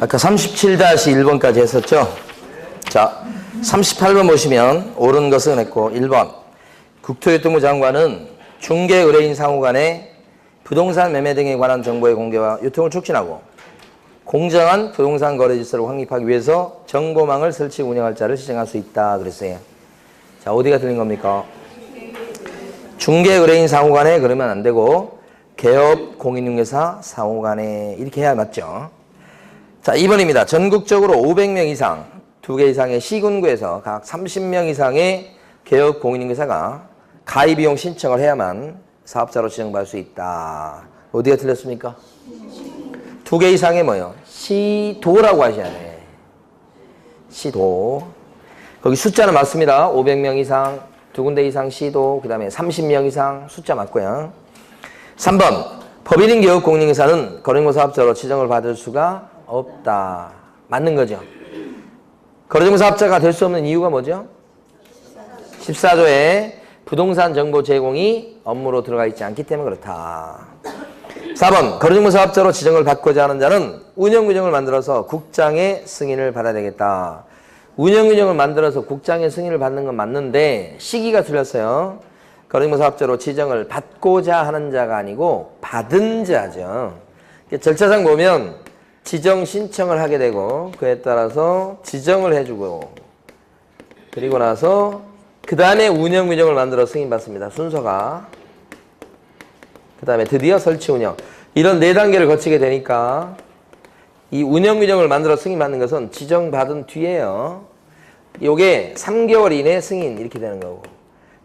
아까 37-1번까지 했었죠? 자, 38번 보시면 옳은 것은 했고 1번 국토교통부 장관은 중개 의뢰인 상호 간의 부동산 매매 등에 관한 정보의 공개와 유통을 촉진하고 공정한 부동산 거래 질서를 확립하기 위해서 정보망을 설치 운영할 자를 지정할 수 있다 그랬어요. 자, 어디가 틀린 겁니까? 중개 의뢰인 상호 간에 그러면 안 되고 개업 공인중개사 상호 간에 이렇게 해야 맞죠. 자, 2번입니다. 전국적으로 500명 이상 2개 이상의 시군구에서 각 30명 이상의 개업 공인중개사가 가입비용 신청을 해야만 사업자로 지정받을 수 있다. 어디가 틀렸습니까? 2개 이상의 뭐요? 시도라고 하셔야 돼. 시도. 거기 숫자는 맞습니다. 500명 이상, 2군데 이상 시도, 그 다음에 30명 이상 숫자 맞고요. 3번. 법인인 개업 공인중개사는 거래정보 사업자로 지정을 받을 수가 없다. 맞는 거죠. 거래정보 사업자가 될 수 없는 이유가 뭐죠? 14조에 부동산 정보 제공이 업무로 들어가 있지 않기 때문에 그렇다. 4번 거래정보 사업자로 지정을 받고자 하는 자는 운영규정을 만들어서 국장의 승인을 받아야 되겠다. 운영규정을 만들어서 국장의 승인을 받는 건 맞는데 시기가 틀렸어요. 거래정보 사업자로 지정을 받고자 하는 자가 아니고 받은 자죠. 절차상 보면 지정 신청을 하게 되고 그에 따라서 지정을 해주고 그리고 나서 그 다음에 운영규정을 만들어 승인받습니다. 순서가. 그 다음에 드디어 설치 운영. 이런 4단계를 거치게 되니까 이 운영규정을 만들어 승인받는 것은 지정받은 뒤에요. 요게 3개월 이내 승인 이렇게 되는 거고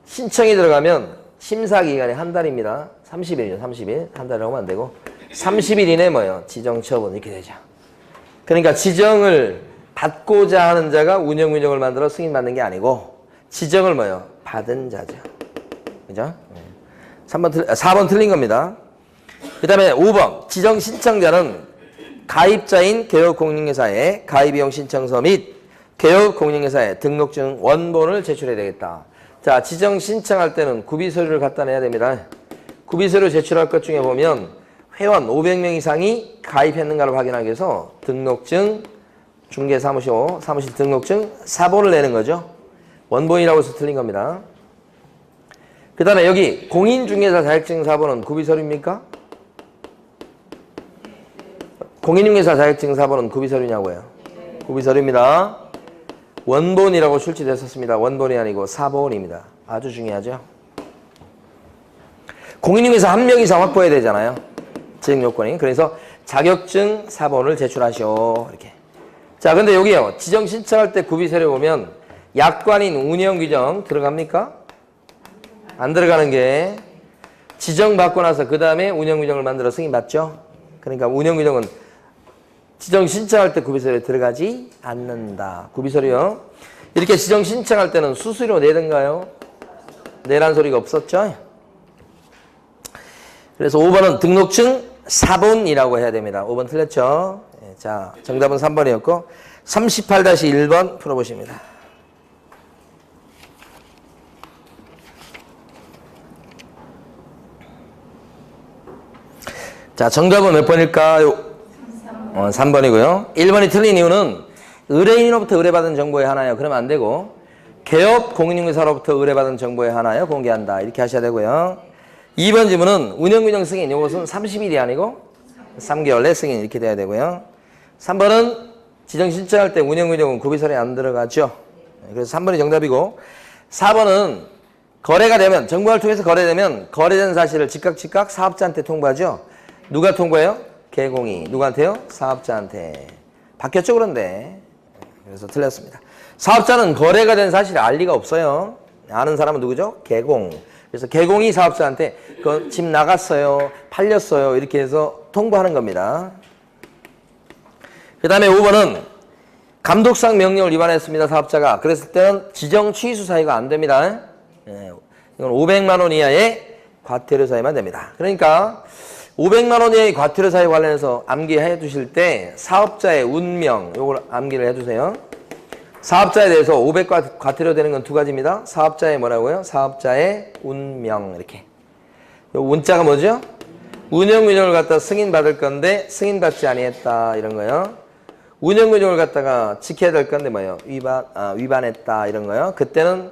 신청이 들어가면 심사기간이 한 달입니다. 30일이죠. 30일. 한 달이라고 하면 안 되고 30일 이내 뭐예요? 지정 처분 이렇게 되죠. 그러니까 지정을 받고자 하는 자가 운영규정을 만들어 승인받는 게 아니고 지정을 뭐예요? 받은 자죠. 그죠? 4번 틀린 겁니다. 그 다음에 5번. 지정 신청자는 가입자인 개업공인중개사의 가입비용 신청서 및 개업공인중개사의 등록증 원본을 제출해야 되겠다. 자, 지정 신청할 때는 구비서류를 갖다 내야 됩니다. 구비서류 제출할 것 중에 보면 회원 500명 이상이 가입했는가를 확인하기 위해서 등록증, 중개사무실 등록증 사본을 내는 거죠. 원본이라고 해서 틀린 겁니다. 그 다음에 여기 공인중개사 자격증 사본은 구비서류입니까? 공인중개사 자격증 사본은 구비서류냐고요? 구비서류입니다. 원본이라고 출제됐었습니다. 원본이 아니고 사본입니다. 아주 중요하죠. 공인중개사 1명 이상 확보해야 되잖아요. 지정 요건이. 그래서 자격증 사본을 제출하시오. 이렇게. 자, 근데 여기요. 지정 신청할 때 구비서류 보면 약관인 운영규정 들어갑니까? 안 들어가는 게 지정받고 나서 그 다음에 운영규정을 만들어 승인받죠. 그러니까 운영규정은 지정 신청할 때 구비서류에 들어가지 않는다. 구비서류요. 이렇게 지정 신청할 때는 수수료 내던가요? 내란 소리가 없었죠. 그래서 5번은 등록증 사본이라고 해야 됩니다. 5번 틀렸죠. 자, 정답은 3번이었고 38-1번 풀어보십니다. 자, 정답은 몇 번일까요? 3번이고요. 1번이 틀린 이유는 의뢰인으로부터 의뢰받은 정보에 하나요. 그러면 안 되고 개업 공인중개사로부터 의뢰받은 정보에 하나요. 공개한다. 이렇게 하셔야 되고요. 2번 질문은 운영규정 승인. 이것은 30일이 아니고 3개월 내 승인 이렇게 돼야 되고요. 3번은 지정 신청할 때 운영규정은 구비서류에 안 들어가죠. 그래서 3번이 정답이고 4번은 거래가 되면 정보를 통해서 거래되면 거래된 사실을 즉각 사업자한테 통보하죠. 누가 통보해요? 개공이. 누구한테요? 사업자한테. 바뀌었죠, 그런데. 그래서 틀렸습니다. 사업자는 거래가 된 사실을 알 리가 없어요. 아는 사람은 누구죠? 개공. 그래서 개공이 사업자한테 그 집 나갔어요, 팔렸어요 이렇게 해서 통보하는 겁니다. 그 다음에 5번은 감독상 명령을 위반했습니다. 사업자가. 그랬을 때는 지정 취소 사유가 안 됩니다. 이건 500만 원 이하의 과태료 사유만 됩니다. 그러니까 500만 원 이하의 과태료 사유 관련해서 암기해 두실 때 사업자의 운명 요걸 암기를 해두세요. 사업자에 대해서 500 과태료 되는 건 2가지입니다. 사업자의 뭐라고요? 사업자의 운명 이렇게. 요 운자가 뭐죠? 운영균형을 갖다 승인받을 건데 승인받지 아니했다 이런 거요. 운영균형을 갖다가 지켜야 될 건데 뭐예요? 위반했다 이런 거요. 그때는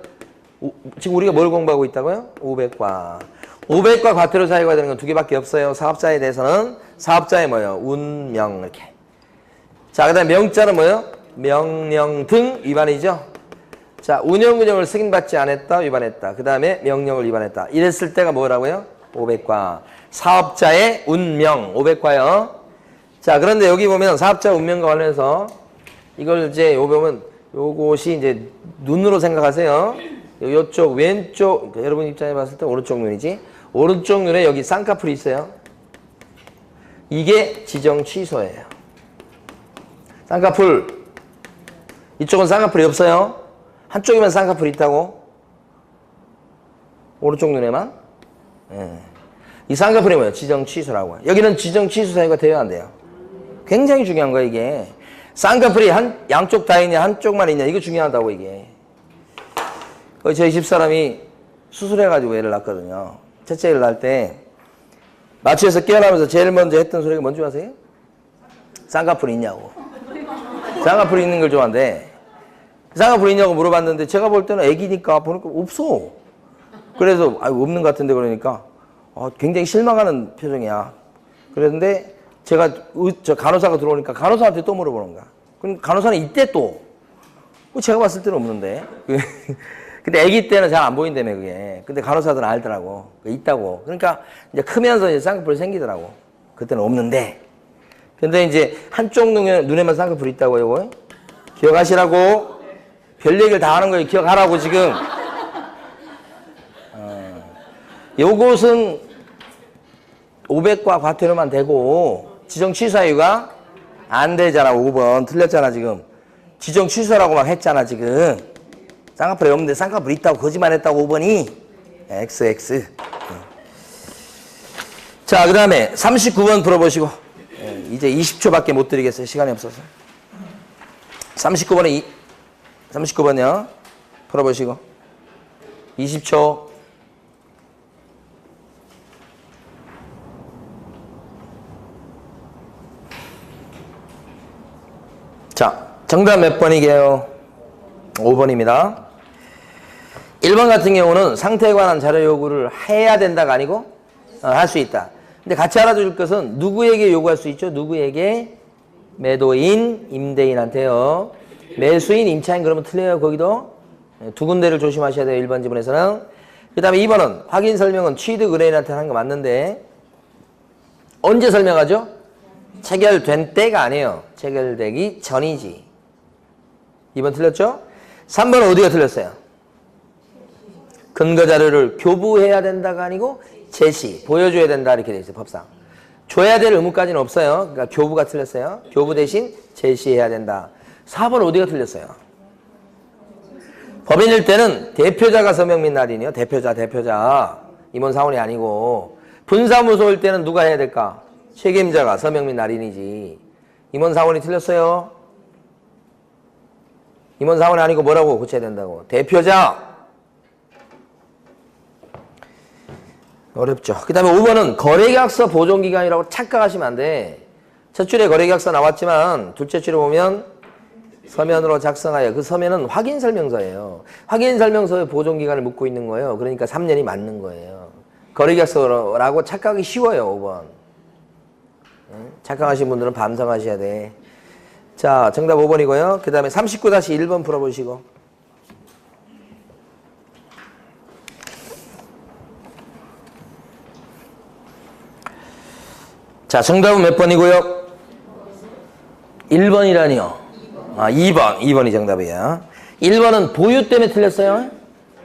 지금 우리가 뭘 공부하고 있다고요? 500과. 500과 과태료 사유가 되는 건 두 개밖에 없어요. 사업자에 대해서는 사업자의 뭐예요? 운명 이렇게. 자, 그 다음에 명자는 뭐예요? 명령 등 위반이죠. 자, 운영균형을 승인받지 않았다, 위반했다. 그 다음에 명령을 위반했다. 이랬을 때가 뭐라고요? 500과. 사업자의 운명, 500과요. 자, 그런데 여기 보면 사업자 운명과 관련해서 이걸 이제 여기 보면 요것이 이제 눈으로 생각하세요. 요쪽 왼쪽, 여러분 입장에 봤을 때 오른쪽 눈이지. 오른쪽 눈에 여기 쌍꺼풀이 있어요. 이게 지정 취소예요. 쌍꺼풀. 이쪽은 쌍꺼풀이 없어요. 한쪽에만 쌍꺼풀이 있다고? 오른쪽 눈에만? 예. 이 쌍꺼풀이 뭐예요? 지정 취소라고. 여기는 지정 취소 사유가 돼야 안 돼요. 굉장히 중요한 거예요, 이게. 쌍꺼풀이 양쪽 다 있냐, 한쪽만 있냐, 이거 중요하다고, 이게. 저희 집사람이 수술해가지고 애를 낳았거든요. 첫째 애를 낳을 때, 마취해서 깨어나면서 제일 먼저 했던 소리가 뭔지 아세요? 쌍꺼풀이 있냐고. 쌍꺼풀이 있는 걸 좋아한대. 쌍꺼풀이 있냐고 물어봤는데, 제가 볼 때는 애기니까 보니까 없어. 그래서, 없는 것 같은데 그러니까, 굉장히 실망하는 표정이야. 그랬는데, 제가 저 간호사가 들어오니까 간호사한테 또 물어보는 거야. 그럼 간호사는 이때 또 제가 봤을 때는 없는데. 근데 아기 때는 잘 안 보인다며 그게. 근데 간호사들은 알더라고. 있다고. 그러니까 이제 크면서 이제 쌍꺼풀이 생기더라고. 그때는 없는데. 근데 이제 한쪽 눈에만 쌍꺼풀이 있다고 요거. 기억하시라고. 별 얘기를 다 하는 거예요. 기억하라고 지금. 요것은 500과 과태료만 되고 지정 취소 사유가 안 되잖아. 5번 틀렸잖아 지금. 지정 취소라고 막 했잖아 지금. 쌍꺼풀이 없는데 쌍꺼풀 있다고 거짓말했다고 5번이 XX. 자, 그 다음에 39번 풀어보시고. 이제 20초밖에 못 드리겠어요. 시간이 없어서. 39번이요. 풀어보시고. 20초. 자, 정답 몇 번이게요? 5번입니다. 1번 같은 경우는 상태에 관한 자료 요구를 해야 된다가 아니고 할 수 있다. 근데 같이 알아둘 것은 누구에게 요구할 수 있죠? 누구에게? 매도인, 임대인한테요. 매수인, 임차인 그러면 틀려요. 거기도 두 군데를 조심하셔야 돼요. 1번 지문에서는. 그 다음에 2번은 확인 설명은 취득 의뢰인한테 하는 거 맞는데 언제 설명하죠? 체결된 때가 아니에요. 체결되기 전이지. 2번 틀렸죠? 3번은 어디가 틀렸어요? 근거자료를 교부해야 된다가 아니고 제시, 보여줘야 된다 이렇게 돼 있어요. 법상. 줘야 될 의무까지는 없어요. 그러니까 교부가 틀렸어요. 교부 대신 제시해야 된다. 4번 어디가 틀렸어요? 법인일 때는 대표자가 서명 및 날인이요. 대표자. 임원 사원이 아니고. 분사무소일 때는 누가 해야 될까? 책임자가 서명 및 날인이지. 임원 사원이 틀렸어요. 임원 사원이 아니고 뭐라고 고쳐야 된다고? 대표자. 어렵죠. 그 다음에 5번은 거래계약서 보존기간이라고 착각하시면 안 돼. 첫 줄에 거래계약서 나왔지만 둘째 줄에 보면 서면으로 작성하여. 그 서면은 확인설명서예요. 확인설명서의 보존기간을 묻고 있는 거예요. 그러니까 3년이 맞는 거예요. 거래계약서라고 착각하기 쉬워요. 5번. 착각하신 분들은 반성하셔야 돼. 자, 정답 5번이고요. 그 다음에 39-1번 풀어보시고. 자, 정답은 몇 번이고요? 1번이라니요. 2번이 정답이에요. 1번은 보유 때문에 틀렸어요.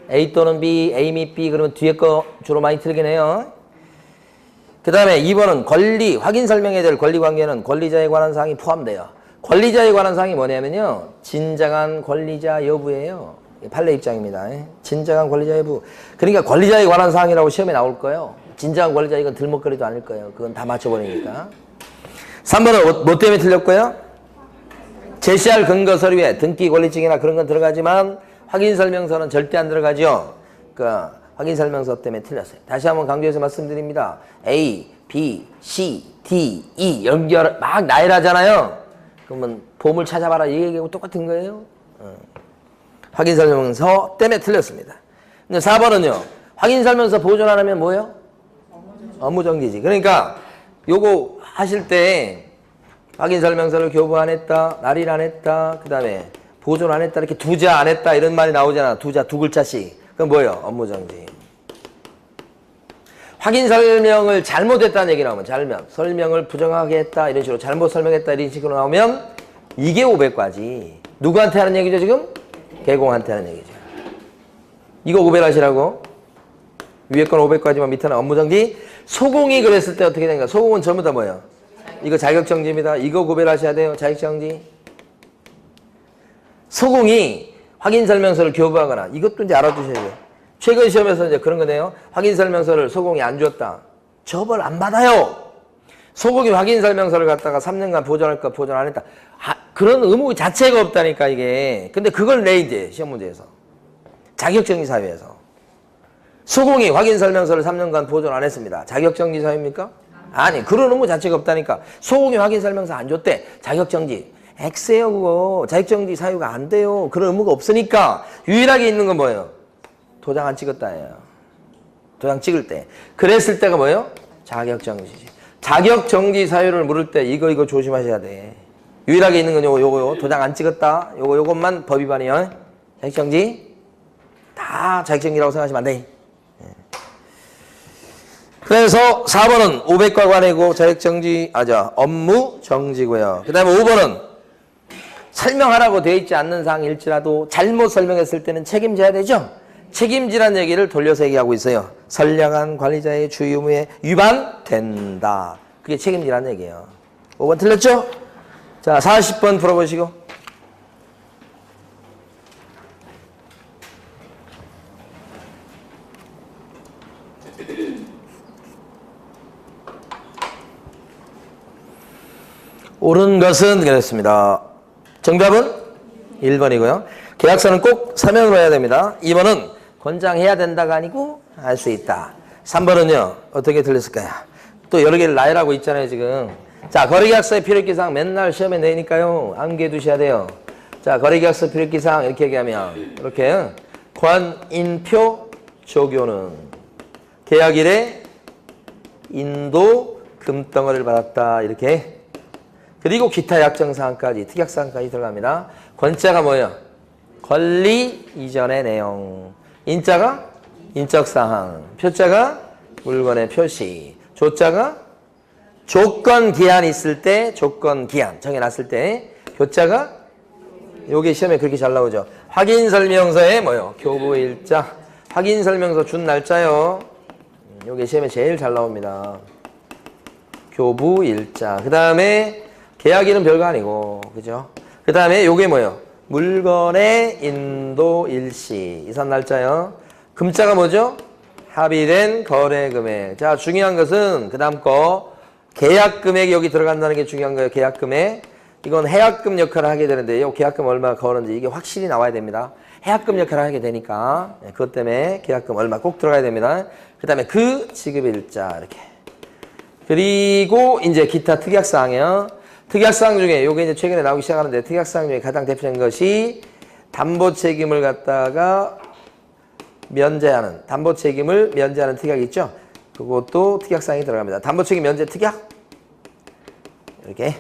A 또는 B, A 및 B 그러면 뒤에 거 주로 많이 틀긴 해요. 그 다음에 2번은 권리, 확인 설명해야 될 권리 관계는 권리자에 관한 사항이 포함돼요. 권리자에 관한 사항이 뭐냐면요. 진정한 권리자 여부예요. 판례 입장입니다. 진정한 권리자 여부. 그러니까 권리자에 관한 사항이라고 시험에 나올 거예요. 진정한 권리자 이건 들먹거리도 아닐 거예요. 그건 다 맞춰버리니까. 3번은 뭐 때문에 틀렸고요? 제시할 근거 서류에 등기 권리증이나 그런 건 들어가지만 확인 설명서는 절대 안 들어가죠. 그러니까 확인설명서 때문에 틀렸어요. 다시 한번 강조해서 말씀드립니다. A, B, C, D, E 연결 막 나열하잖아요. 그러면 보물 찾아봐라 이 얘기하고 똑같은 거예요. 확인설명서 때문에 틀렸습니다. 근데 4번은요. 확인설명서 보존 안 하면 뭐예요? 업무정지지. 그러니까 요거 하실 때 확인설명서를 교부 안 했다, 날일 안 했다, 그 다음에 보존 안 했다 이렇게 두자 안 했다 이런 말이 나오잖아. 두자 두 글자씩. 그건 뭐예요? 업무정지. 확인설명을 잘못했다는 얘기 나오면 설명을 부정하게 했다 이런 식으로 잘못 설명했다 이런 식으로 나오면 이게 500과지. 누구한테 하는 얘기죠 지금? 개공한테 하는 얘기죠. 이거 500 하시라고. 위에 건 500까지만 밑에는 업무정지. 소공이 그랬을 때 어떻게 되는가? 소공은 전부 다 뭐예요? 이거 자격정지입니다. 이거 500 하셔야 돼요. 자격정지. 소공이 확인설명서를 교부하거나 이것도 이제 알아두셔야 돼요. 최근 시험에서 이제 그런 거네요. 확인설명서를 소공이 안 줬다. 처벌 안 받아요. 소공이 확인설명서를 갖다가 3년간 보존할 거 보존 안 했다. 그런 의무 자체가 없다니까 이게. 근데 그걸 내 이제 시험 문제에서. 자격정지 사유에서. 소공이 확인설명서를 3년간 보존 안 했습니다. 자격정지 사유입니까? 아니 그런 의무 자체가 없다니까. 소공이 확인설명서 안 줬대. 자격정지. X예요 그거. 자격정지 사유가 안 돼요. 그런 의무가 없으니까 유일하게 있는 건 뭐예요? 도장 안 찍었다예요. 도장 찍을 때. 그랬을 때가 뭐예요? 자격정지지. 자격정지 사유를 물을 때 이거 조심하셔야 돼. 유일하게 있는 건 요거 도장 안 찍었다. 요것만 법 위반이요. 자격정지. 다 자격정지라고 생각하시면 안 돼. 그래서 4번은 500과 관해고 자격정지, 업무정지고요. 그 다음에 5번은 설명하라고 되어 있지 않는 사항일지라도 잘못 설명했을 때는 책임져야 되죠. 책임지란 얘기를 돌려서 얘기하고 있어요. 선량한 관리자의 주의 의무에 위반된다. 그게 책임지란 얘기예요. 5번 틀렸죠? 자, 40번 풀어보시고. 옳은 것은 그랬습니다. 정답은 1번이고요. 계약서는 꼭 서면으로 해야 됩니다. 2번은 권장해야 된다가 아니고 할 수 있다. 3번은요. 어떻게 틀렸을까요? 또 여러 개를 나열하고 있잖아요 지금. 자, 거래계약서의 필요기사항 맨날 시험에 내니까요. 암기해 두셔야 돼요. 자, 거래계약서 필요기사항 이렇게 얘기하면 이렇게 권인표 조교는 계약일에 인도 금덩어리를 받았다 이렇게. 그리고 기타 약정사항까지 특약사항까지 들어갑니다. 권자가 뭐예요? 권리 이전의 내용. 인자가 인적사항. 표자가 물건의 표시. 조자가 조건기한 있을 때 조건기한 정해놨을 때. 교자가 요게 시험에 그렇게 잘 나오죠. 확인설명서에 뭐요? 교부일자. 확인설명서 준 날짜요. 요게 시험에 제일 잘 나옵니다. 교부일자. 그 다음에 계약일은 별거 아니고, 그죠? 그 다음에 요게 뭐예요? 물건의 인도 일시. 이산 날짜요. 금자가 뭐죠? 합의된 거래 금액. 자, 중요한 것은 그 다음 거 계약 금액이 여기 들어간다는 게 중요한 거예요. 계약 금액. 이건 해약금 역할을 하게 되는데 요 계약금 얼마 거는지 이게 확실히 나와야 됩니다. 해약금 역할을 하게 되니까 그것 때문에 계약금 얼마 꼭 들어가야 됩니다. 그 다음에 그 지급일자 이렇게. 그리고 이제 기타 특약사항이요. 특약사항 중에 요게 이제 최근에 나오기 시작하는데 특약사항 중에 가장 대표적인 것이 담보 책임을 갖다가 면제하는 담보 책임을 면제하는 특약이 있죠. 그것도 특약사항이 들어갑니다. 담보 책임 면제 특약 이렇게.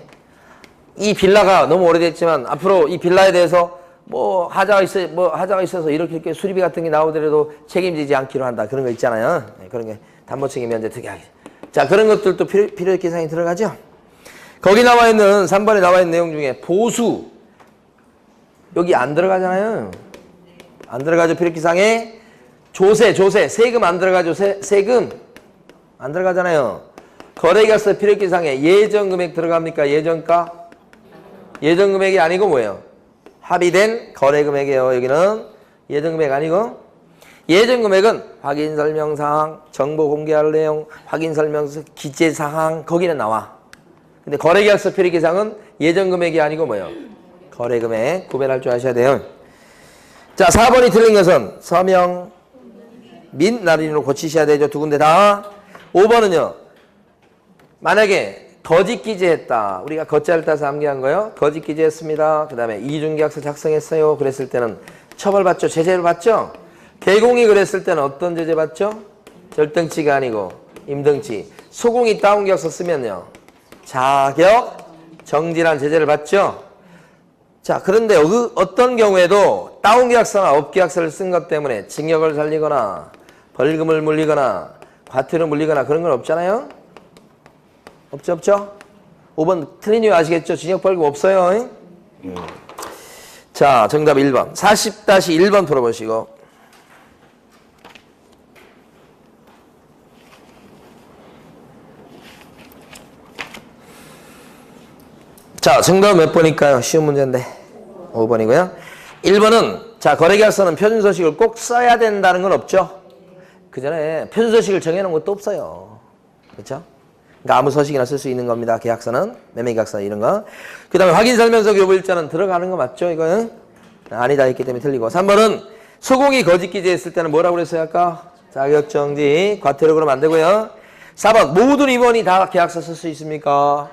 이 빌라가 너무 오래됐지만 앞으로 이 빌라에 대해서 뭐 하자가 있어서 이렇게 수리비 같은 게 나오더라도 책임지지 않기로 한다. 그런 거 있잖아요. 네, 그런 게 담보 책임 면제 특약. 자, 그런 것들도 필요 기사항이 들어가죠. 거기 나와 있는 3번에 나와 있는 내용 중에 보수 여기 안 들어가잖아요. 안 들어가죠. 필요기사항에 조세 세금 안 들어가죠. 세금 안 들어가잖아요. 거래계약서 필요기사항에 예정금액 들어갑니까? 예정가? 예정금액이 아니고 뭐예요? 합의된 거래금액이에요. 여기는 예정금액 아니고 예정금액은 확인설명사항, 정보 공개할 내용, 확인설명서 기재사항 거기는 나와. 근데 거래계약서 필요기사항은 예정금액이 아니고 뭐예요? 거래금액 구별할 줄 아셔야 돼요. 자, 4번이 틀린 것은 서명, 민 나린으로 고치셔야 되죠. 두 군데 다. 5번은요. 만약에 거짓 기재했다. 우리가 거자를 따서 암기한 거요. 거짓 기재했습니다. 그 다음에 이중계약서 작성했어요. 그랬을 때는 처벌받죠. 제재를 받죠. 개공이 그랬을 때는 어떤 제재 받죠? 절등치가 아니고 임등치. 소공이 다운계약서 쓰면요. 자격 정지란 제재를 받죠. 자, 그런데 어떤 경우에도 다운계약서나 업계약서를 쓴 것 때문에 징역을 살리거나 벌금을 물리거나 과태료 물리거나 그런 건 없잖아요. 없죠? 5번 틀린 이유 아시겠죠? 징역 벌금 없어요. 자, 정답 1번. 40-1번 풀어보시고. 자, 정답 몇 번일까요? 쉬운 문제인데. 5번이고요. 1번은 자, 거래계약서는 표준서식을 꼭 써야 된다는 건 없죠. 그 전에 표준서식을 정해놓은 것도 없어요. 그렇죠? 그러니까 아무 서식이나 쓸 수 있는 겁니다. 계약서는 매매계약서 이런 거. 그 다음에 확인설명서 교부일자는 들어가는 거 맞죠? 이거는 아니다 했기 때문에 틀리고. 3번은 소공이 거짓 기재했을 때는 뭐라고 그랬어요 아까? 자격정지 과태료 그러면 안 되고요. 4번 모든 임원이 다 계약서 쓸 수 있습니까?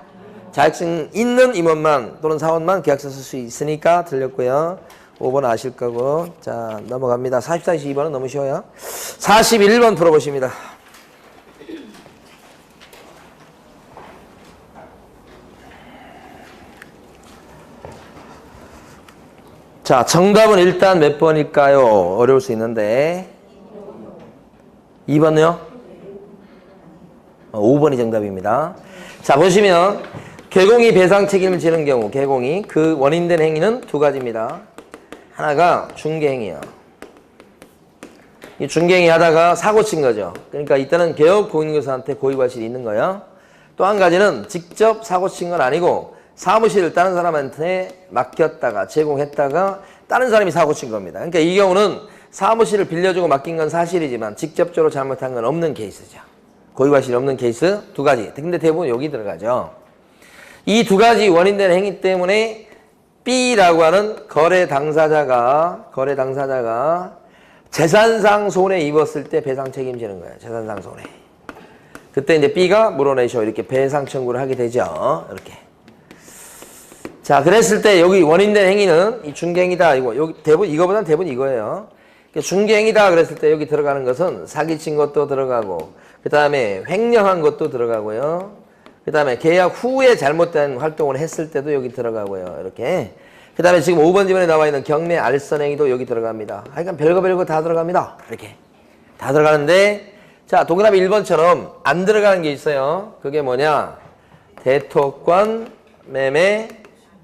자격증 있는 임원만 또는 사원만 계약서 쓸 수 있으니까 틀렸고요. 5번 아실 거고. 자, 넘어갑니다. 44-2번은 너무 쉬워요. 41번 풀어보십니다. 자, 정답은 일단 몇 번일까요? 어려울 수 있는데. 2번요? 5번이 정답입니다. 자, 보시면 개공이 배상 책임을 지는 경우, 개공이 그 원인된 행위는 두 가지입니다. 하나가 중개행위예요. 이 중개행위 하다가 사고 친 거죠. 그러니까 이때는 개업 공인교사한테 고의과실이 있는 거예요. 또 한 가지는 직접 사고 친 건 아니고 사무실을 다른 사람한테 맡겼다가 제공했다가 다른 사람이 사고 친 겁니다. 그러니까 이 경우는 사무실을 빌려주고 맡긴 건 사실이지만 직접적으로 잘못한 건 없는 케이스죠. 고의과실이 없는 케이스 두 가지. 근데 대부분 여기 들어가죠. 이 두 가지 원인된 행위 때문에 B라고 하는 거래 당사자가 재산상 손해 입었을 때 배상 책임지는 거예요. 재산상 손해. 그때 이제 B가 물어내셔 이렇게 배상 청구를 하게 되죠. 이렇게. 자, 그랬을 때 여기 원인된 행위는 이 중개행위다. 여기 대부분 이거보다는 대부분 이거예요. 중개행위다 그랬을 때 여기 들어가는 것은 사기친 것도 들어가고, 그 다음에 횡령한 것도 들어가고요. 그 다음에 계약 후에 잘못된 활동을 했을 때도 여기 들어가고요. 이렇게. 그 다음에 지금 5번 지문에 나와 있는 경매 알선행위도 여기 들어갑니다. 하여간 별거 다 들어갑니다. 이렇게. 다 들어가는데, 자, 동그라미 1번처럼 안 들어가는 게 있어요. 그게 뭐냐? 대토권 매매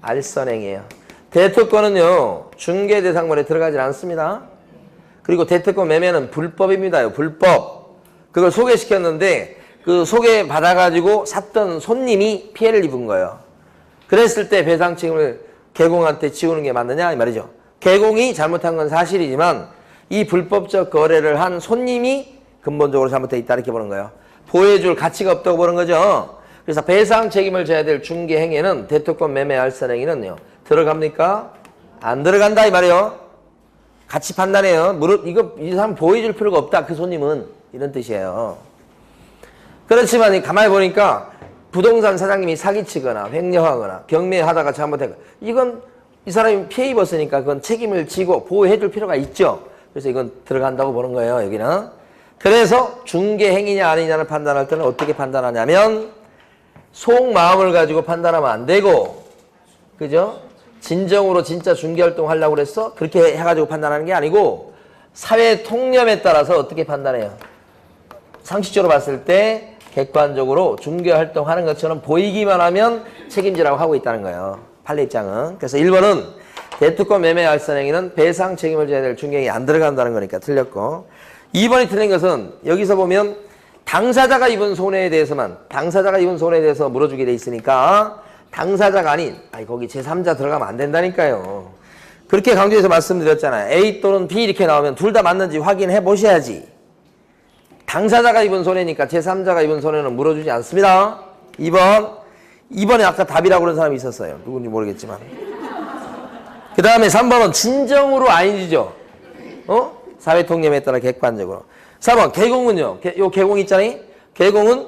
알선행위예요. 대토권은요, 중개 대상물에 들어가지 않습니다. 그리고 대토권 매매는 불법입니다. 불법. 그걸 소개시켰는데 그 소개받아가지고 샀던 손님이 피해를 입은 거예요. 그랬을 때 배상 책임을 개공한테 지우는 게 맞느냐 이 말이죠. 개공이 잘못한 건 사실이지만 이 불법적 거래를 한 손님이 근본적으로 잘못되어 있다 이렇게 보는 거예요. 보호해줄 가치가 없다고 보는 거죠. 그래서 배상 책임을 져야 될 중개 행위는 대토권 매매 알선행위는요. 들어갑니까? 안 들어간다 이 말이에요. 같이 판단해요. 이 사람 보호해줄 필요가 없다. 그 손님은 이런 뜻이에요. 그렇지만 가만히 보니까 부동산 사장님이 사기치거나 횡령하거나 경매하다가 잘못했거나 이건 이 사람이 피해 입었으니까 그건 책임을 지고 보호해줄 필요가 있죠. 그래서 이건 들어간다고 보는 거예요. 여기는. 그래서 중개 행위냐 아니냐를 판단할 때는 어떻게 판단하냐면 속마음을 가지고 판단하면 안 되고, 그죠? 진정으로 진짜 중개활동 하려고 그랬어? 그렇게 해가지고 판단하는 게 아니고 사회 통념에 따라서 어떻게 판단해요? 상식적으로 봤을 때 객관적으로 중개활동 하는 것처럼 보이기만 하면 책임지라고 하고 있다는 거예요. 판례 입장은. 그래서 1번은 대토권 매매 알선행위는 배상 책임을 져야 될 중개행위 안 들어간다는 거니까 틀렸고, 2번이 틀린 것은 여기서 보면 당사자가 입은 손해에 대해서 물어주게 돼 있으니까 당사자가 아닌 거기 제3자 들어가면 안 된다니까요. 그렇게 강조해서 말씀드렸잖아요. A 또는 B 이렇게 나오면 둘 다 맞는지 확인해 보셔야지. 당사자가 입은 손해니까 제3자가 입은 손해는 물어주지 않습니다. 2번에 아까 답이라고 그런 사람이 있었어요. 누군지 모르겠지만. 그 다음에 3번은 진정으로 아니죠. 사회통념에 따라 객관적으로. 4번 개공은요. 요 개공 있잖아요. 개공은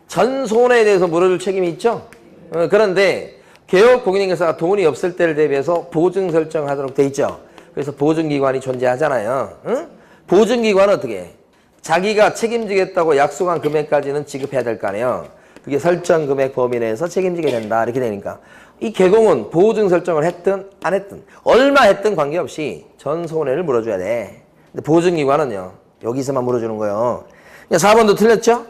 전손해에 대해서 물어줄 책임이 있죠. 그런데 개업공인인계사가 돈이 없을 때를 대비해서 보증 설정하도록 돼 있죠. 그래서 보증기관이 존재하잖아요. 응? 보증기관은 어떻게 해? 자기가 책임지겠다고 약속한 금액까지는 지급해야 될 거 아니에요. 그게 설정 금액 범위 내에서 책임지게 된다. 이렇게 되니까. 이 개공은 보증 설정을 했든 안 했든 얼마 했든 관계없이 전 손해를 물어줘야 돼. 근데 보증기관은요. 여기서만 물어주는 거예요. 4번도 틀렸죠?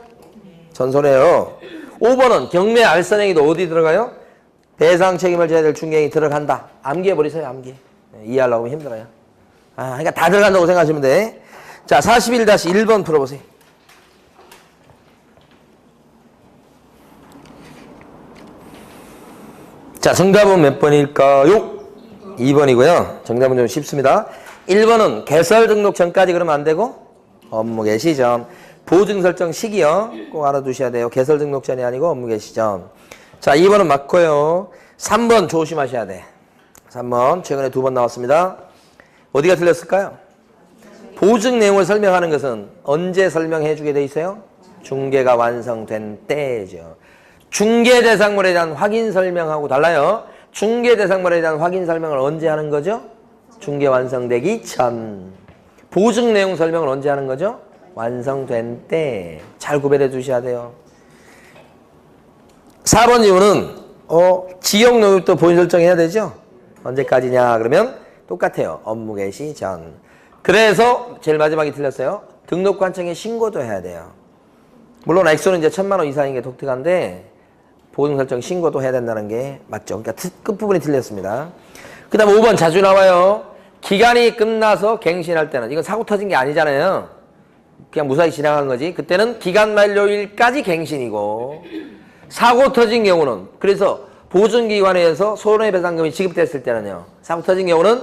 전 손해요. 5번은 경매 알선행위도 어디 들어가요? 배상 책임을 져야 될 중개인이 들어간다. 암기해버리세요. 암기. 이해하려고 하면 힘들어요. 그러니까 다 들어간다고 생각하시면 돼. 자, 41-1번 풀어보세요. 자, 정답은 몇 번일까요? 2번이고요. 정답은 좀 쉽습니다. 1번은 개설 등록 전까지 그러면 안 되고 업무 개시 전. 보증 설정 시기요. 꼭 알아두셔야 돼요. 개설 등록 전이 아니고 업무 개시 전. 자, 2번은 맞고요. 3번 조심하셔야 돼. 3번 최근에 2번 나왔습니다. 어디가 틀렸을까요? 보증 내용을 설명하는 것은 언제 설명해 주게 돼 있어요? 중개가 완성된 때죠. 중개 대상물에 대한 확인 설명하고 달라요. 중개 대상물에 대한 확인 설명을 언제 하는 거죠? 중개 완성되기 전. 보증 내용 설명을 언제 하는 거죠? 완성된 때. 잘 구별해 두셔야 돼요. 4번 이유는 지역 용역도 본인 설정해야 되죠? 언제까지냐 그러면 똑같아요. 업무 개시 전. 그래서 제일 마지막에 틀렸어요. 등록관청에 신고도 해야 돼요. 물론 액수는 이제 1,000만 원 이상인 게 독특한데 보증 설정 신고도 해야 된다는 게 맞죠. 그러니까 끝부분이 틀렸습니다. 그 다음 5번 자주 나와요. 기간이 끝나서 갱신할 때는 이건 사고 터진 게 아니잖아요. 그냥 무사히 지나간 거지. 그때는 기간 만료일까지 갱신이고 사고 터진 경우는 그래서 보증기관에서 손해배상금이 지급됐을 때는요. 사고 터진 경우는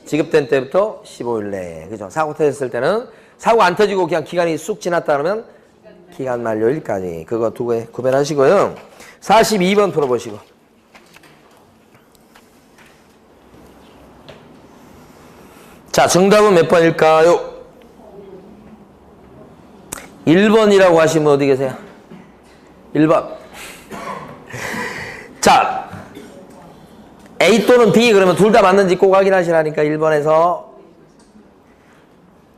지급된 때부터 15일 내에. 그죠? 사고 터졌을 때는 사고 안 터지고 그냥 기간이 쑥 지났다 그러면 기간 만료일까지. 그거 두 개 구별하시고요. 42번 풀어보시고. 자, 정답은 몇 번일까요? 1번이라고 하시면 어디 계세요? 1번. 자, A 또는 B 그러면 둘 다 맞는지 꼭 확인하시라니까 1번에서.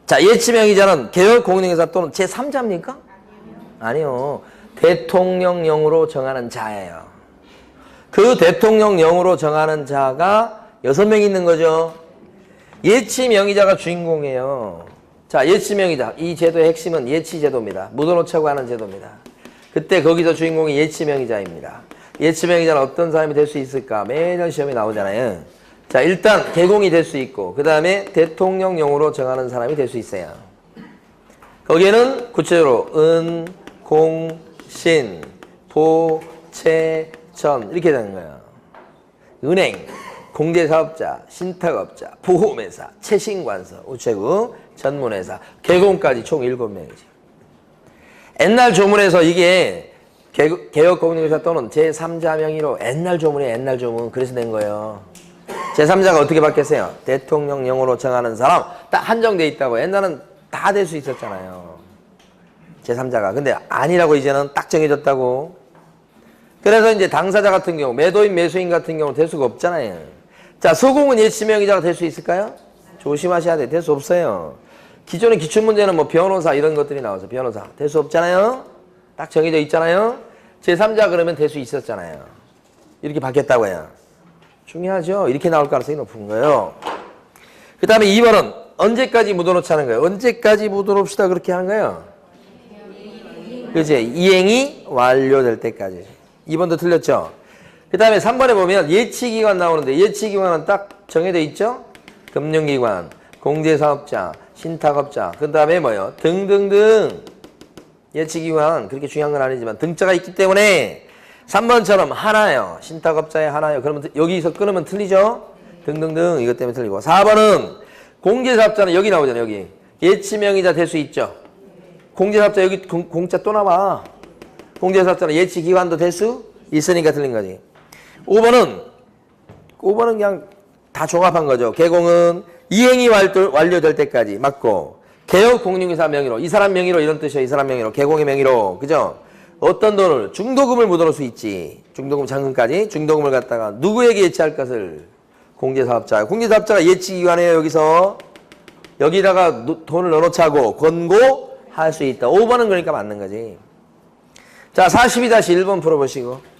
자, 예치명의자는 개별 공인인계사 또는 제3자입니까? 아니요. 대통령령으로 정하는 자예요. 그 대통령령으로 정하는 자가 6명 있는 거죠. 예치명의자가 주인공이에요. 자, 예치명의자. 이 제도의 핵심은 예치제도입니다. 묻어놓자고 하는 제도입니다. 그때 거기서 주인공이 예치명의자입니다. 예치명의자는 어떤 사람이 될 수 있을까? 매년 시험에 나오잖아요. 자, 일단 개공이 될 수 있고 그 다음에 대통령령으로 정하는 사람이 될 수 있어요. 거기에는 구체적으로 은, 공, 신, 보, 채, 전 이렇게 되는 거예요. 은행, 공제사업자, 신탁업자, 보험회사, 채신관서, 우체국, 전문회사, 개공까지 총 7명이지. 옛날 조문에서 이게 개업공인인계사 또는 제3자 명의로 옛날 조문이에요. 옛날 조문. 그래서 낸 거예요. 제3자가 어떻게 바뀌었어요? 대통령령으로 정하는 사람 딱 한정돼 있다고. 옛날은 다 될 수 있었잖아요. 제3자가. 근데 아니라고 이제는 딱 정해졌다고. 그래서 이제 당사자 같은 경우, 매도인, 매수인 같은 경우 될 수가 없잖아요. 자, 소공은 예치명의자가 될 수 있을까요? 조심하셔야 돼. 될 수 없어요. 기존의 기출문제는 뭐 변호사 이런 것들이 나와서 변호사 될 수 없잖아요. 딱 정해져 있잖아요. 제3자 그러면 될 수 있었잖아요. 이렇게 바뀌었다고 해요. 중요하죠. 이렇게 나올 가능성이 높은 거예요. 그 다음에 2번은 언제까지 묻어놓자는 거예요. 언제까지 묻어놓읍시다 그렇게 하는 거예요. 그치? 이행이 완료될 때까지. 2번도 틀렸죠. 그 다음에 3번에 보면 예치기관 나오는데 예치기관은 딱 정해져 있죠. 금융기관, 공제사업자, 신탁업자, 그 다음에 뭐요? 등등등. 예치기관 그렇게 중요한 건 아니지만 등자가 있기 때문에 3번처럼 하나요. 신탁업자에 하나요. 그러면 여기서 끊으면 틀리죠. 등등등 이것 때문에 틀리고. 4번은 공제사업자는 여기 나오잖아요. 여기 예치명의자 될 수 있죠. 공제사업자 여기 공짜 또 나와. 공제사업자는 예치기관도 될 수 있으니까 틀린 거지. 5번은 그냥 다 종합한 거죠. 개공은 이행이 완료될 때까지 맞고 개업 공인중개사 명의로, 이 사람 명의로 이런 뜻이에요. 이 사람 명의로, 개공의 명의로, 그죠? 어떤 돈을, 중도금을 묻어놓을 수 있지. 중도금 잔금까지 중도금을 갖다가 누구에게 예치할 것을? 공제사업자. 공제사업자가 예치기관이에요. 여기서 여기다가 돈을 넣어놓자고 권고할 수 있다. 5번은 그러니까 맞는 거지. 자, 42-1번 풀어보시고.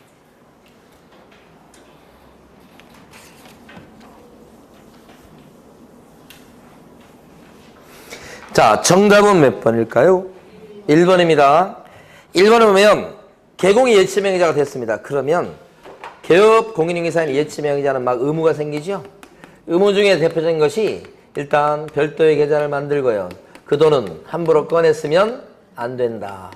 자, 정답은 몇 번일까요? 1번입니다. 1번에 보면 개공이 예치명의자가 됐습니다. 그러면 개업 공인중개사인 예치명의자는 막 의무가 생기죠? 의무 중에 대표적인 것이 일단 별도의 계좌를 만들고요. 그 돈은 함부로 꺼냈으면 안 된다.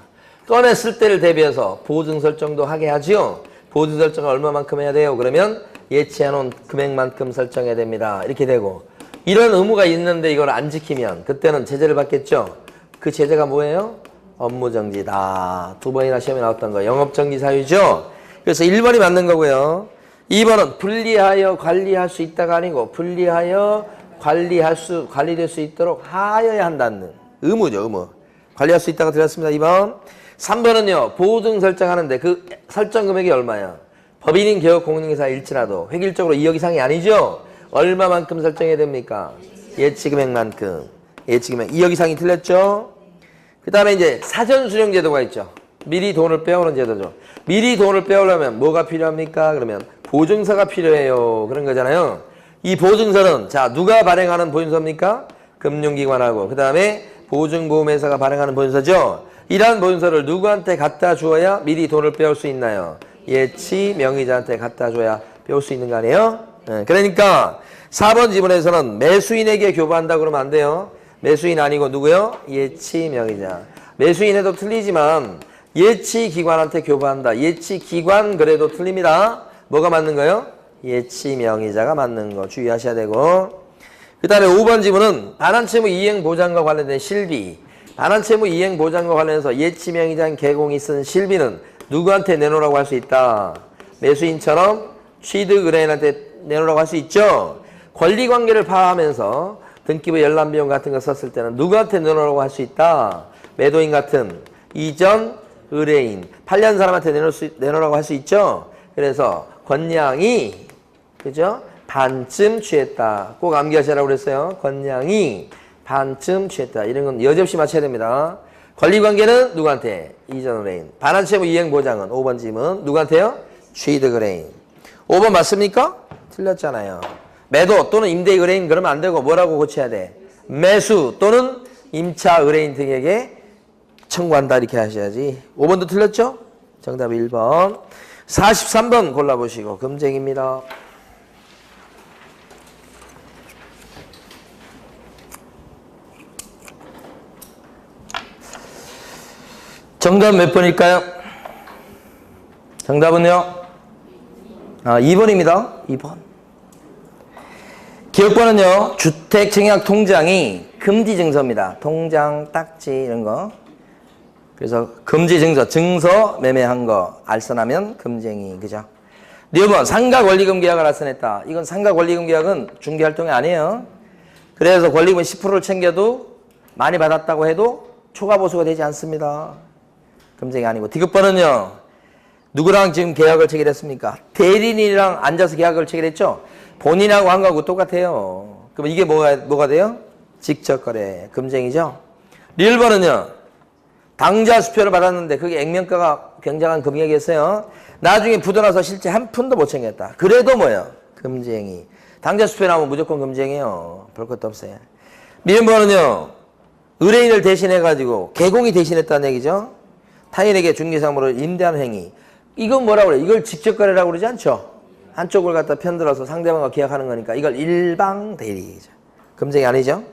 꺼냈을 때를 대비해서 보증 설정도 하게 하지요. 보증 설정을 얼마만큼 해야 돼요? 그러면 예치해놓은 금액만큼 설정해야 됩니다. 이렇게 되고, 이런 의무가 있는데 이걸 안 지키면 그때는 제재를 받겠죠. 그 제재가 뭐예요? 업무정지다. 2번이나 시험에 나왔던 거 영업정지 사유죠. 그래서 1번이 맞는 거고요. 2번은 분리하여 관리할 수 있다가 아니고 분리하여 관리될 수 있도록 하여야 한다는 의무죠. 의무. 관리할 수 있다가 드렸습니다. 2번. 3번은요. 보증 설정하는데 그 설정 금액이 얼마야? 법인인 개업 공인중개사일지라도 획일적으로 2억 이상이 아니죠. 얼마만큼 설정해야 됩니까? 예치금액만큼. 예치금액 2억 이상이 틀렸죠. 그 다음에 이제 사전수령 제도가 있죠. 미리 돈을 빼오는 제도죠. 미리 돈을 빼오려면 뭐가 필요합니까? 그러면 보증서가 필요해요. 그런 거잖아요. 이 보증서는 자 누가 발행하는 보증서입니까? 금융기관하고 그 다음에 보증보험회사가 발행하는 보증서죠. 이러한 보증서를 누구한테 갖다 주어야 미리 돈을 빼올 수 있나요? 예치 명의자한테 갖다 줘야 빼올 수 있는 거 아니에요? 네, 그러니까 4번 지문에서는 매수인에게 교부한다 그러면 안 돼요. 매수인 아니고 누구요? 예치 명의자. 매수인에도 틀리지만 예치기관한테 교부한다. 예치기관 그래도 틀립니다. 뭐가 맞는 거요? 예치 명의자가 맞는 거 주의하셔야 되고, 그 다음에 5번 지문은 반환채무 이행보장과 관련된 실비. 반환채무 이행보장과 관련해서 예치 명의자인 개공이 쓴 실비는 누구한테 내놓으라고 할 수 있다? 매수인처럼 취득 의뢰인한테 내놓으라고 할 수 있죠. 권리관계를 파악하면서 등기부 열람비용 같은 거 썼을 때는 누구한테 내놓으라고 할 수 있다? 매도인 같은 이전 의뢰인 8년 사람한테 내놓으라고 할 수 있죠. 그래서 권량이 그죠? 반쯤 취했다. 꼭 암기하시라고 그랬어요. 권량이 반쯤 취했다. 이런 건 여지없이 맞춰야 됩니다. 권리관계는 누구한테? 이전 의뢰인. 반환채무 이행보장은 5번 지문 누구한테요? 취득 의뢰인. 5번 맞습니까? 틀렸잖아요. 매도 또는 임대 의뢰인 그러면 안 되고 뭐라고 고쳐야 돼? 매수 또는 임차 의뢰인 등에게 청구한다 이렇게 하셔야지. 5번도 틀렸죠? 정답 1번. 43번 골라보시고 금쟁입니다. 정답 몇 번일까요? 정답은요? 2번입니다. 2번. 기억번은요. 주택청약통장이 금지증서입니다. 통장, 딱지 이런 거. 그래서 금지증서, 증서 매매한 거 알선하면 금쟁이. 그죠? 2번 상가권리금 계약을 알선했다. 이건 상가권리금 계약은 중개활동이 아니에요. 그래서 권리금 10%를 챙겨도 많이 받았다고 해도 초과보수가 되지 않습니다. 금쟁이 아니고. 디귿번은요. 누구랑 지금 계약을 체결했습니까? 대리인이랑 앉아서 계약을 체결했죠? 본인하고 한 거하고 똑같아요. 그럼 이게 뭐가 돼요? 직접거래. 금쟁이죠? 1번은요. 당좌 수표를 받았는데 그게 액면가가 굉장한 금액이었어요. 나중에 부도나서 실제 한 푼도 못 챙겼다. 그래도 뭐예요? 금쟁이. 당좌 수표 나오면 무조건 금쟁이에요. 볼 것도 없어요. 미음번은요. 의뢰인을 대신해가지고 개공이 대신했다는 얘기죠. 타인에게 중개사무를 임대하는 행위. 이건 뭐라고 그래요? 이걸 직접거래라고 그러지 않죠? 한쪽을 갖다 편들어서 상대방과 계약하는 거니까 이걸 일방 대리죠. 금쟁이 아니죠?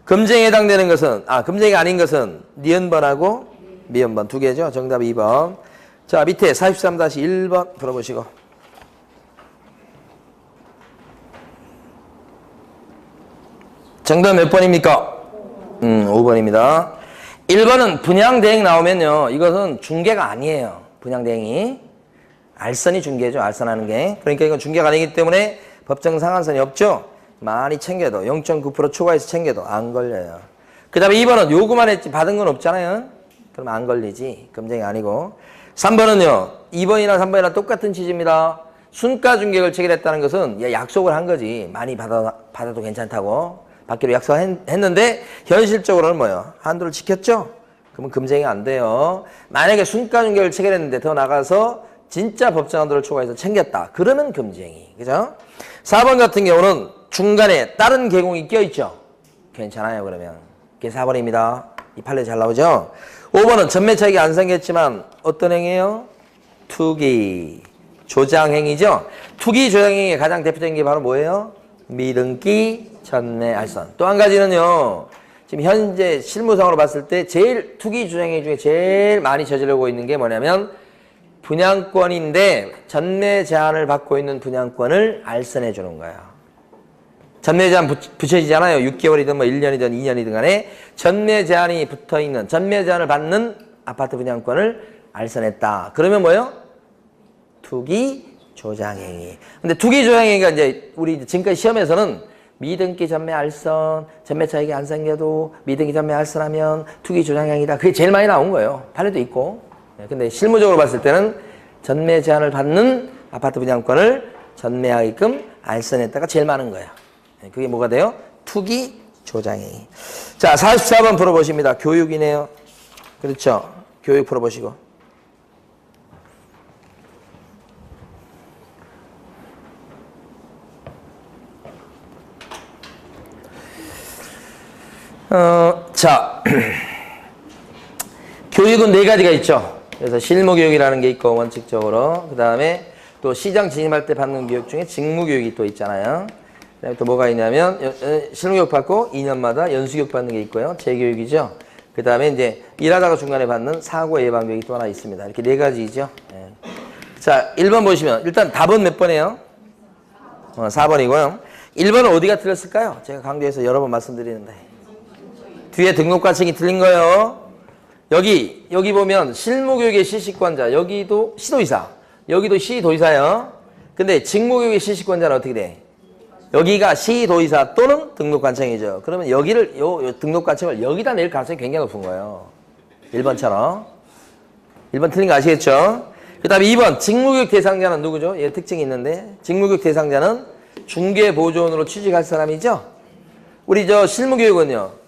금쟁이에 해당되는 것은 금쟁이가 아닌 것은 니은번하고 미음번 두 개죠. 정답 2번. 자, 밑에 43-1번 풀어보시고. 정답 몇 번입니까? 5번입니다. 1번은 분양대행 나오면요. 이것은 중개가 아니에요. 분양대행이. 알선이 중개죠. 알선하는 게. 그러니까 이건 중개가 아니기 때문에 법정 상한선이 없죠. 많이 챙겨도 0.9% 초과해서 챙겨도 안 걸려요. 그 다음에 2번은 요구만 했지 받은 건 없잖아요. 그럼 안 걸리지. 금쟁이 아니고. 3번은요. 2번이나 3번이나 똑같은 취지입니다. 순가 중개를 체결했다는 것은 약속을 한 거지. 많이 받아도 괜찮다고. 받기로 약속했는데 현실적으로는 뭐예요? 한도를 지켰죠? 그러면 금쟁이 안 돼요. 만약에 순가 중개를 체결했는데 더 나가서 진짜 법정 한도를 초과해서 챙겼다. 그러면 금쟁이. 그죠? 4번 같은 경우는 중간에 다른 계공이 껴있죠? 괜찮아요, 그러면. 그게 4번입니다. 이 판례 잘 나오죠? 5번은 전매 차익이 안 생겼지만 어떤 행위예요? 투기, 조장행위죠? 투기, 조장행위의 가장 대표적인 게 바로 뭐예요? 미등기, 전매, 알선. 또 한 가지는요. 지금 현재 실무상으로 봤을 때 제일 투기, 조장행위 중에 제일 많이 저지르고 있는 게 뭐냐면 분양권인데 전매 제한을 받고 있는 분양권을 알선해 주는 거예요. 전매 제한 붙여지잖아요. 6개월이든 뭐 1년이든 2년이든 간에 전매 제한이 붙어있는, 전매 제한을 받는 아파트 분양권을 알선했다. 그러면 뭐예요? 투기 조장행위. 근데 투기 조장행위가 이제 우리 지금까지 시험에서는 미등기 전매 알선, 전매 차익이 안 생겨도 미등기 전매 알선하면 투기 조장행위다. 그게 제일 많이 나온 거예요. 판례도 있고. 근데 실무적으로 봤을 때는 전매 제한을 받는 아파트 분양권을 전매하게끔 알선했다가 제일 많은 거예요. 그게 뭐가 돼요? 투기 조장행위. 자, 44번 풀어보십니다. 교육이네요. 그렇죠? 교육 풀어보시고. 자, 교육은 4가지가 있죠. 그래서 실무교육이라는 게 있고, 원칙적으로. 그 다음에 또 시장 진입할 때 받는 교육 중에 직무교육이 또 있잖아요. 그 다음에 또 뭐가 있냐면, 실무교육 받고 2년마다 연수교육 받는 게 있고요. 재교육이죠. 그 다음에 이제 일하다가 중간에 받는 사고 예방교육이 또 하나 있습니다. 이렇게 4가지죠. 예. 자, 1번 보시면, 일단 답은 몇 번이에요? 4번이고요. 1번은 어디가 틀렸을까요? 제가 강조해서 여러 번 말씀드리는데. 뒤에 등록관청이 틀린 거예요. 여기 보면 실무교육의 실시권자, 여기도 시도의사, 여기도 시도의사예요. 근데 직무교육의 실시권자는 어떻게 돼? 여기가 시도의사 또는 등록관청이죠. 그러면 여기를, 요 등록관청을 여기다 낼 가능성이 굉장히 높은 거예요. 1번처럼. 1번 틀린 거 아시겠죠? 그 다음에 2번, 직무교육 대상자는 누구죠? 얘 특징이 있는데, 직무교육 대상자는 중개보조원으로 취직할 사람이죠? 우리 실무교육은요,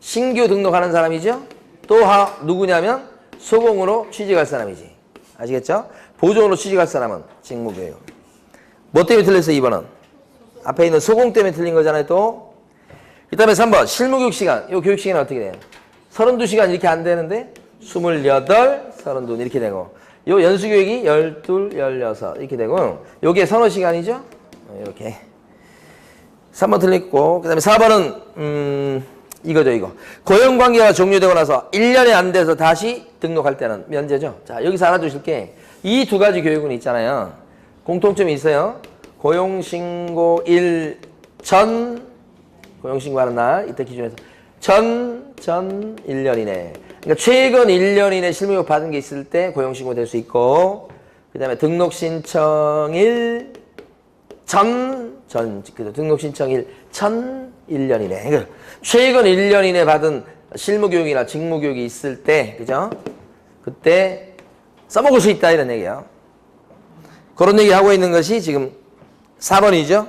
신규 등록하는 사람이죠? 또 누구냐면 소공으로 취직할 사람이지. 아시겠죠? 보조원으로 취직할 사람은 직무교육. 뭐 때문에 틀렸어요, 2번은? 앞에 있는 소공 때문에 틀린 거잖아요, 또. 그 다음에 3번, 실무교육 시간. 이 교육 시간은 어떻게 돼요? 32시간 이렇게 안 되는데 28, 32 이렇게 되고, 요 연수교육이 12, 16 이렇게 되고, 요게 선호 시간이죠? 이렇게. 3번 틀렸고, 그 다음에 4번은 이거죠, 이거. 고용관계가 종료되고 나서 1년이 안 돼서 다시 등록할 때는 면제죠. 자, 여기서 알아두실 게 이 2가지 교육은 있잖아요. 공통점이 있어요. 고용신고 전, 고용신고하는 날, 이때 기준에서 전 1년 이내. 그러니까 최근 1년 이내 실무교육 받은 게 있을 때 고용신고 될 수 있고, 그 다음에 등록신청일 등록신청일 전 1년 이내. 그러니까 최근 1년 이내 받은 실무교육이나 직무교육이 있을 때, 그죠? 그때 써먹을 수 있다, 이런 얘기예요. 그런 얘기 하고 있는 것이 지금 4번이죠?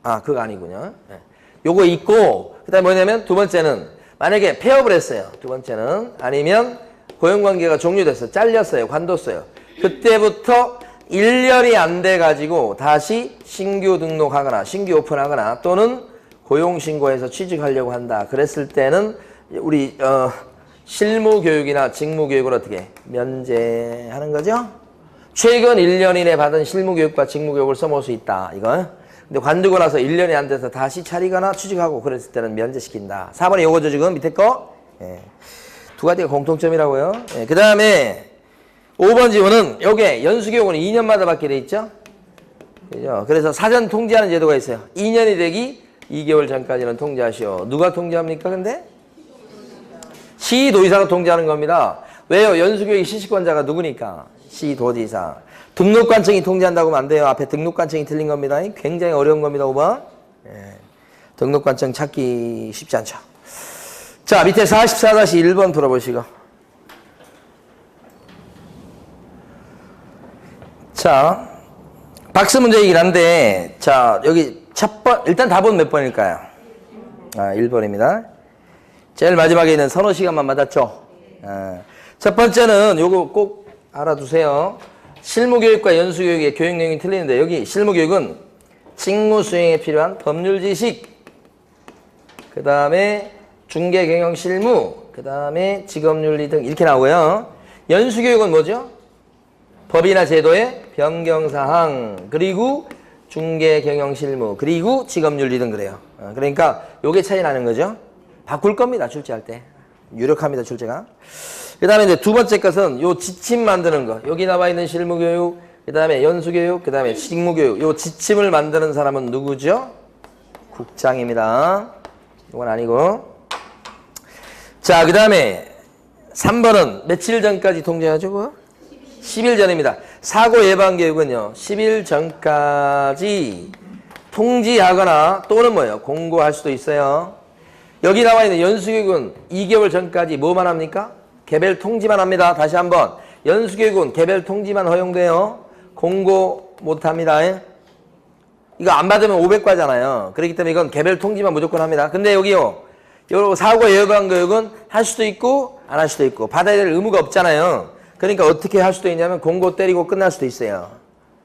아, 그거 아니군요. 네. 요거 있고, 그 다음에 뭐냐면 두 번째는 만약에 폐업을 했어요. 두 번째는 아니면 고용관계가 종료됐어요. 잘렸어요. 관뒀어요. 그때부터 1년이 안 돼가지고 다시 신규 등록하거나 신규 오픈하거나 또는 고용신고해서 취직하려고 한다. 그랬을 때는 우리 실무교육이나 직무교육을 어떻게 면제하는 거죠? 최근 1년 이내 받은 실무교육과 직무교육을 써먹을 수 있다. 이거. 근데 관두고 나서 1년이 안 돼서 다시 차리거나 취직하고 그랬을 때는 면제시킨다. 4번이 요거죠, 지금 밑에 거. 예. 2가지가 공통점이라고요. 예. 그 다음에 5번 지문은 요게 연수교육은 2년마다 받게 돼 있죠? 그죠? 그래서 사전 통지하는 제도가 있어요. 2년이 되기 2개월 전까지는 통지하시오. 누가 통지합니까, 근데? 시도지사가 통지하는 겁니다. 왜요? 연수교육 실시권자가 누구니까? 시도지사. 등록관청이 통지한다고 하면 안 돼요. 앞에 등록관청이 틀린 겁니다. 굉장히 어려운 겁니다, 5번. 예. 등록관청 찾기 쉽지 않죠. 자, 밑에 44-1번 풀어보시고. 자, 박스 문제이긴 한데, 자, 여기 일단 답은 몇 번일까요? 1번입니다. 제일 마지막에 있는 선호 시간만 맞았죠? 첫 번째는 요거 꼭 알아두세요. 실무교육과 연수교육의 교육 내용이 틀리는데, 여기 실무교육은 직무 수행에 필요한 법률 지식, 그 다음에 중개 경영 실무, 그 다음에 직업윤리 등 이렇게 나오고요. 연수교육은 뭐죠? 법이나 제도의 변경사항, 그리고 중개 경영 실무, 그리고 직업윤리 등 그래요. 그러니까 요게 차이 나는 거죠. 바꿀 겁니다, 출제할 때. 유력합니다, 출제가. 그 다음에 이제 두 번째 것은 요 지침 만드는 거. 여기 나와 있는 실무교육, 그 다음에 연수교육, 그 다음에 직무교육. 요 지침을 만드는 사람은 누구죠? 국장입니다. 이건 아니고. 자, 그 다음에 3번은 며칠 전까지 통제하죠? 그거? 10일 전입니다. 사고 예방 교육은요, 10일 전까지 통지하거나 또는 뭐예요? 공고할 수도 있어요. 여기 나와 있는 연수교육은 2개월 전까지 뭐만 합니까? 개별 통지만 합니다. 다시 한번. 연수교육은 개별 통지만 허용돼요. 공고 못 합니다. 이거 안 받으면 500과잖아요. 그렇기 때문에 이건 개별 통지만 무조건 합니다. 근데 여기요, 요 사고 예방 교육은 할 수도 있고 안 할 수도 있고 받아야 될 의무가 없잖아요. 그러니까 어떻게 할 수도 있냐면 공고 때리고 끝날 수도 있어요.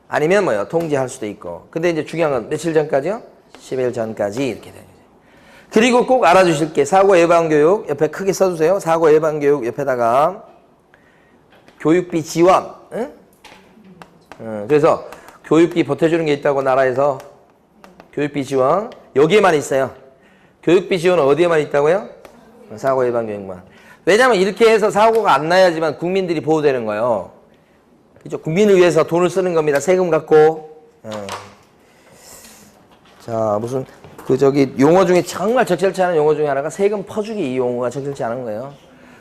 아니면 뭐요? 통지할 수도 있고. 근데 이제 중요한 건 며칠 전까지요? 10일 전까지 이렇게 되는 거죠. 그리고 꼭 알아주실 게 사고 예방 교육 옆에 크게 써주세요. 사고 예방 교육 옆에다가 교육비 지원. 응? 그래서 교육비 보태주는 게 있다고 나라에서 교육비 지원 여기에만 있어요. 교육비 지원은 어디에만 있다고요? 사고 예방 교육만. 왜냐면 이렇게 해서 사고가 안 나야지만 국민들이 보호되는 거예요. 그죠? 국민을 위해서 돈을 쓰는 겁니다. 세금 갖고. 자, 무슨 용어 중에 정말 적절치 않은 용어 중에 하나가 세금 퍼주기, 이 용어가 적절치 않은 거예요.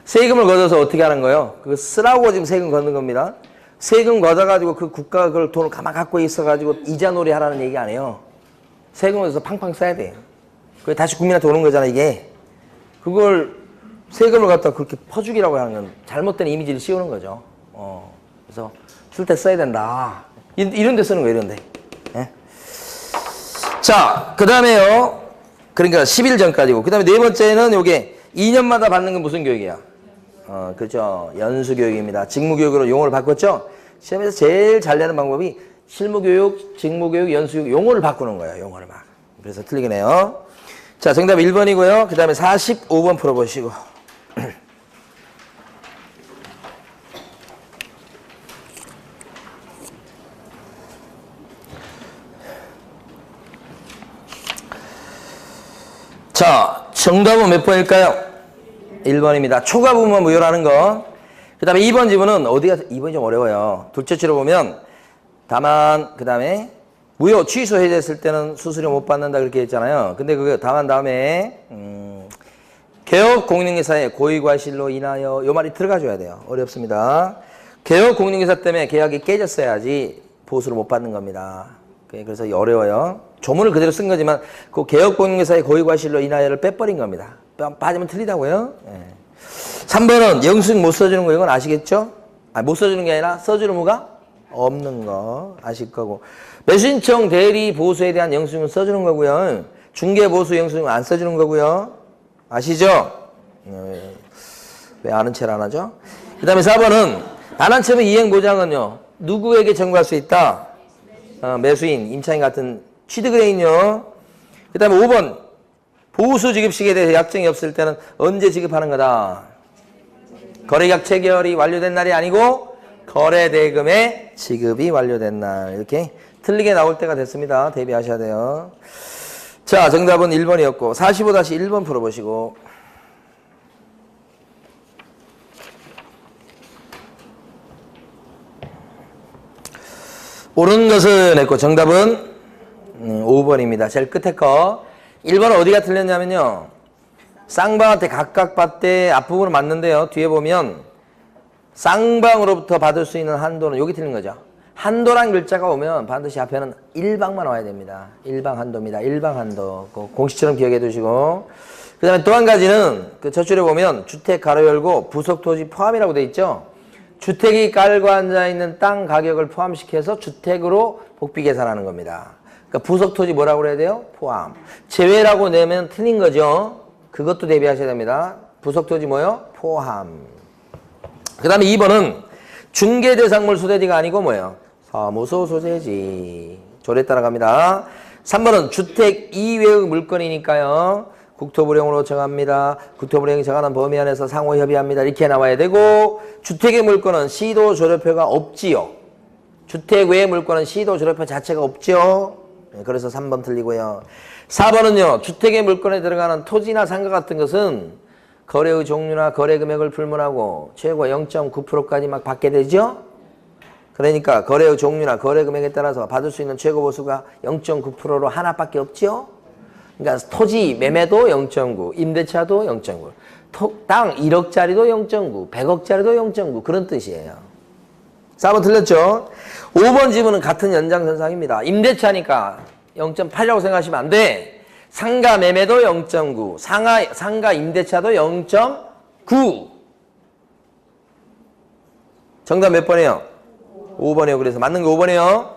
세금을 걷어서 어떻게 하는 거예요? 그거 쓰라고 지금 세금 걷는 겁니다. 세금 걷어가지고 그 국가가 그걸 돈을 가만 갖고 있어가지고 이자놀이 하라는 얘기 아니에요. 세금을 걷어서 팡팡 써야 돼요. 그게 다시 국민한테 오는 거잖아, 이게. 그걸 세금을 갖다 그렇게 퍼주기라고 하는 건 잘못된 이미지를 씌우는 거죠. 그래서 쓸 때 써야 된다. 이런 데 쓰는 거예요, 이런 데. 예? 자, 그 다음에요. 그러니까 10일 전까지고. 그 다음에 네 번째는 요게 2년마다 받는 건 무슨 교육이야? 그렇죠. 연수교육입니다. 직무교육으로 용어를 바꿨죠? 시험에서 제일 잘 되는 방법이 실무교육, 직무교육, 연수교육 용어를 바꾸는 거예요. 용어를 막. 그래서 틀리긴 해요. 자, 정답 1번이고요. 그 다음에 45번 풀어보시고. 자, 정답은 몇 번일까요? 1번입니다. 초과 부분 무효라는 거. 그 다음에 2번 지문은 2번이 좀 어려워요. 둘째 치로 보면 다만, 그 다음에 무효 취소 해제했을 때는 수수료 못 받는다 그렇게 했잖아요. 근데 그거 다만 다음에 개업 공인중개사의 고의과실로 인하여 요 말이 들어가줘야 돼요. 어렵습니다. 개업 공인중개사 때문에 계약이 깨졌어야지 보수를 못 받는 겁니다. 그래서 어려워요. 조문을 그대로 쓴 거지만 그 개업 공인중개사의 고의과실로 인하여를 빼버린 겁니다. 빠지면 틀리다고요. 네. 3번은 영수증 못 써주는 거 이건 아시겠죠? 못 써주는 게 아니라 써주는 뭐가 없는 거 아실 거고, 매수신청 대리 보수에 대한 영수증은 써주는 거고요. 중개 보수 영수증은 안 써주는 거고요. 아시죠? 왜 아는 체를 안 하죠? 그 다음에 4번은 반환처분 이행 보장은요, 누구에게 청구할 수 있다? 매수인, 임차인 같은 취득은행요. 그 다음에 5번 보수 지급식에 대해서 약정이 없을 때는 언제 지급하는 거다? 거래계약 체결이 완료된 날이 아니고 거래대금의 지급이 완료된 날. 이렇게 틀리게 나올 때가 됐습니다. 대비하셔야 돼요. 자, 정답은 1번이었고 45-1번 풀어보시고. 옳은 것은 했고 정답은 5번입니다. 제일 끝에 거. 1번은 어디가 틀렸냐면요, 쌍방한테 각각 받되 앞부분을 맞는데요, 뒤에 보면 쌍방으로부터 받을 수 있는 한도는 여기 틀린 거죠. 한도란 글자가 오면 반드시 앞에는 일방만 와야 됩니다. 일방 한도입니다. 일방 한도. 공식처럼 기억해 두시고. 그 그 다음에 또 한 가지는 그 저줄에 보면 주택 가로 열고 부속 토지 포함이라고 돼 있죠. 주택이 깔고 앉아있는 땅 가격을 포함시켜서 주택으로 복비 계산하는 겁니다. 그러니까 부속 토지 뭐라고 그래야 돼요? 포함. 제외라고 내면 틀린 거죠. 그것도 대비하셔야 됩니다. 부속 토지 뭐요? 포함. 그 다음에 2번은 중개대상물 소재지가 아니고 뭐예요? 사무소 소재지. 조례 따라갑니다. 3번은 주택 이외의 물건이니까요. 국토부령으로 정합니다. 국토부령이 정하는 범위 안에서 상호 협의합니다. 이렇게 나와야 되고 주택의 물건은 시도 조례표가 없지요. 주택 외의 물건은 시도 조례표 자체가 없죠. 그래서 3번 틀리고요. 4번은요. 주택의 물건에 들어가는 토지나 상가 같은 것은 거래의 종류나 거래 금액을 불문하고 최고 0.9%까지 막 받게 되죠. 그러니까 거래의 종류나 거래 금액에 따라서 받을 수 있는 최고 보수가 0.9%로 하나밖에 없죠. 그러니까 토지 매매도 0.9, 임대차도 0.9, 땅 1억짜리도 0.9, 100억짜리도 0.9 그런 뜻이에요. 4번 틀렸죠? 5번 지문은 같은 연장선상입니다. 임대차니까 0.8이라고 생각하시면 안 돼. 상가 매매도 0.9, 상가 임대차도 0.9. 정답 몇 번이에요? 5번이에요. 그래서 맞는 게 5번이에요.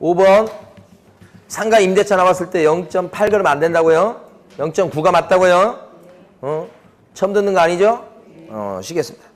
5번. 상가 임대차 나왔을 때 0.8 그러면 안 된다고요? 0.9가 맞다고요? 처음 듣는 거 아니죠? 쉬겠습니다.